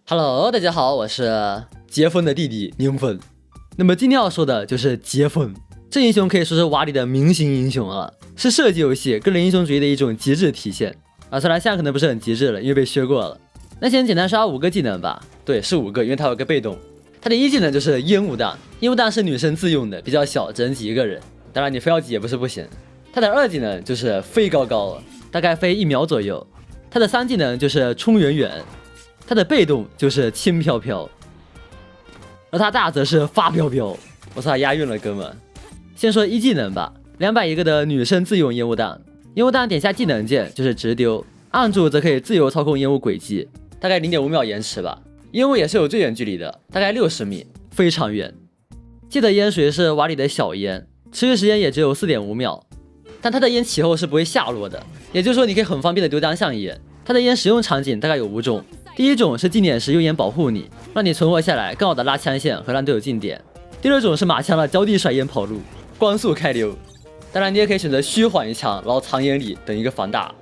Hello， 大家好，我是杰芬的弟弟宁芬。那么今天要说的就是杰芬，这英雄可以说是瓦里的明星英雄了，是射击游戏个人英雄主义的一种极致体现啊。虽然现在可能不是很极致了，因为被削过了。那先简单刷5个技能吧，对，是5个，因为它有个被动。它的一技能就是烟雾弹，烟雾弹是女生自用的，比较小，只能挤一个人，当然你非要挤也不是不行。它的2技能就是飞高高，大概飞1秒左右。它的3技能就是冲远远。它的被动就是轻飘飘，而它大则是发飙飙。我操，押韵了哥们。先说一技能吧，200一个的女生自用烟雾弹。烟雾弹点下技能键就是直丢，按住则可以自由操控烟雾轨迹，大概0.5秒延迟吧。烟雾也是有最远距离的，大概60米，非常远。记得烟水是瓦里的小烟，持续时间也只有4.5秒，但它的烟起后是不会下落的，也就是说你可以很方便的丢单向烟。它的烟使用场景大概有5种。第一种是近点时用烟保护你，让你存活下来，更好的拉枪线和让队友近点。第2种是马枪了交地甩烟跑路，光速开溜。当然你也可以选择虚缓一枪，然后藏烟里等一个防大。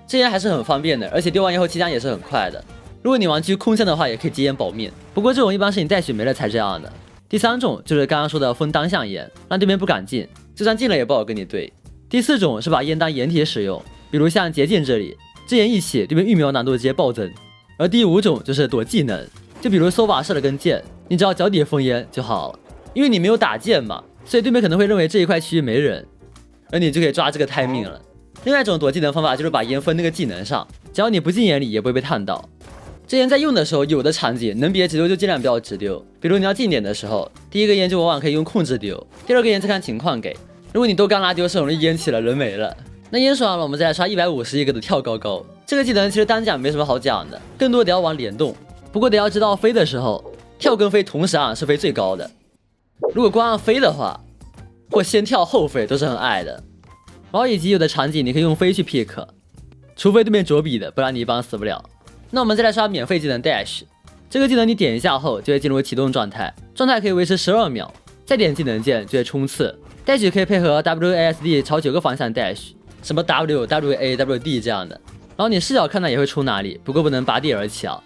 这烟还是很方便的，而且丢完烟后弃枪也是很快的。如果你玩狙空枪的话，也可以接烟保命，不过这种一般是你带血没了才这样的。第3种就是刚刚说的封单向烟，让对面不敢近，就算近了也不好跟你对。第4种是把烟当掩体使用，比如像捷径这里，这烟一起，对面预瞄难度直接暴增。而第5种就是躲技能，就比如搜把射了根箭，你只要脚底封烟就好了，因为你没有打箭嘛，所以对面可能会认为这一块区域没人，而你就可以抓这个 timing 了。另外一种躲技能方法就是把烟封那个技能上，只要你不进眼里也不会被探到。这烟在用的时候，有的场景能别直丢就尽量不要直丢，比如你要近点的时候，第一个烟就往往可以用控制丢，第2个烟再看情况给。如果你都刚拉丢，是容易烟起了人没了。那烟刷完了，我们再来刷151个的跳高高。这个技能其实单讲没什么好讲的，更多得要玩联动。不过得要知道飞的时候，跳跟飞同时按是飞最高的。如果光按飞的话，或先跳后飞都是很矮的。然后以及有的场景你可以用飞去 pick， 除非对面着笔的，不然你一般死不了。那我们再来刷免费技能 dash， 这个技能你点一下后就会进入启动状态，状态可以维持12秒，再点技能键就会冲刺。dash 可以配合 WASD 朝9个方向 dash， 什么 W、WA、WD 这样的。然后你视角看到也会出哪里，不过不能拔地而起啊。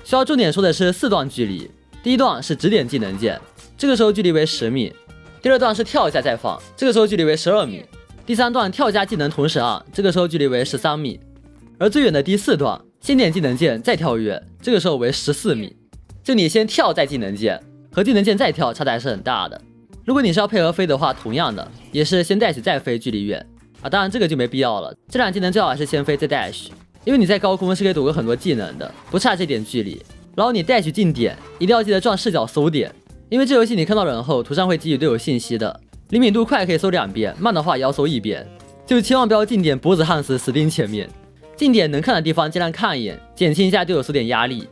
需要重点说的是4段距离，第1段是直点技能键，这个时候距离为10米；第2段是跳一下再放，这个时候距离为12米；第3段跳加技能同时按，这个时候距离为13米；而最远的第4段，先点技能键再跳跃，这个时候为14米。就你先跳再技能键和技能键再跳差的还是很大的。如果你是要配合飞的话，同样的也是先 dash 再飞，距离远啊，当然这个就没必要了。这2技能最好还是先飞再 dash， 因为你在高空是可以躲过很多技能的，不差这点距离。然后你 dash 近点，一定要记得转视角搜点，因为这游戏你看到人后，图上会给予队友信息的。灵敏度快可以搜2遍，慢的话也要搜1遍，就千万不要近点脖子焊死死盯前面。近点能看的地方尽量看一眼，减轻一下队友搜点压力。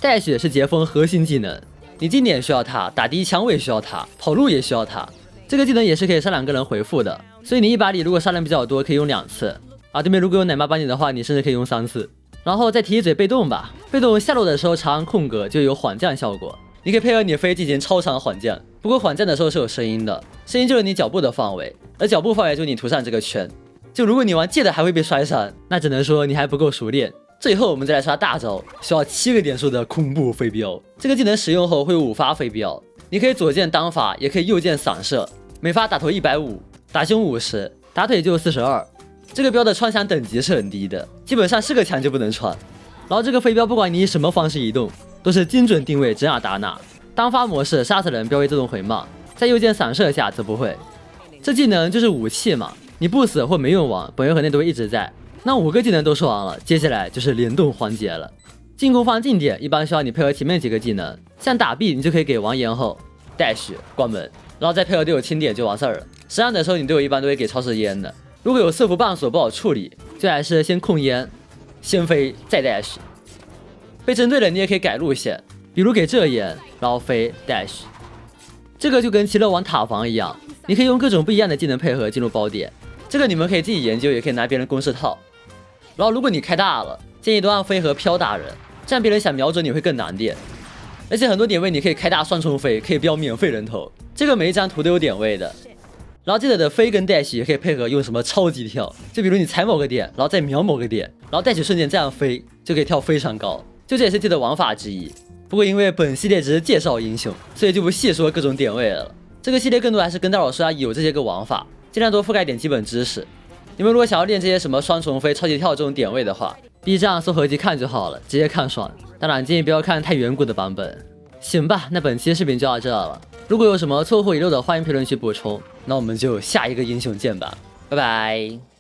dash 是杰锋核心技能，你近点需要它，打第一枪位需要它，跑路也需要它。这个技能也是可以杀2个人回复的，所以你一把里如果杀人比较多，可以用2次啊。对面如果有奶妈帮你的话，你甚至可以用3次。然后再提一嘴被动吧，被动下落的时候长按空格就有缓降效果，你可以配合你飞进行超长缓降。不过缓降的时候是有声音的，声音就是你脚步的范围，而脚步范围就是你图上这个圈。就如果你玩借的还会被摔伤，那只能说你还不够熟练。最后我们再来刷大招，需要7个点数的恐怖飞镖。这个技能使用后会有5发飞镖，你可以左键单发，也可以右键散射，每发打头150，打胸50，打腿就42。这个镖的穿墙等级是很低的，基本上是个墙就不能穿。然后这个飞镖不管你以什么方式移动，都是精准定位，指哪打哪。单发模式杀死人镖会自动回放，在右键散射下则不会。这技能就是武器嘛，你不死或没用完，本回合内都会一直在。那5个技能都说完了，接下来就是联动环节了。进攻方近点一般需要你配合前面几个技能，像打 B 你就可以给完烟后 dash 关门，然后再配合队友清点就完事儿了。实战的时候你队友一般都会给超时烟的，如果有四伏半锁不好处理，就还是先控烟，先飞再 dash。被针对了你也可以改路线，比如给这烟，然后飞 dash。这个就跟奇乐玩塔防一样，你可以用各种不一样的技能配合进入包点。这个你们可以自己研究，也可以拿别人公式套。然后如果你开大了，建议都按飞和飘打人，这样别人想瞄准你会更难点。而且很多点位你可以开大双重飞，可以标免费人头，这个每一张图都有点位的。然后记得的飞跟 dash 也可以配合用什么超级跳，就比如你踩某个点，然后再瞄某个点，然后 dash 瞬间这样飞，就可以跳非常高。就这也是 T 的玩法之一。不过因为本系列只是介绍英雄，所以就不细说各种点位了。这个系列更多还是跟大佬说有这些个玩法，尽量多覆盖点基本知识。你们如果想要练这些什么双重飞、超级跳这种点位的话，B 站搜合集看就好了，直接看爽。当然建议不要看太远古的版本。行吧，那本期视频就到这了。如果有什么错或遗漏的，欢迎评论区补充。那我们就下一个英雄见吧，拜拜。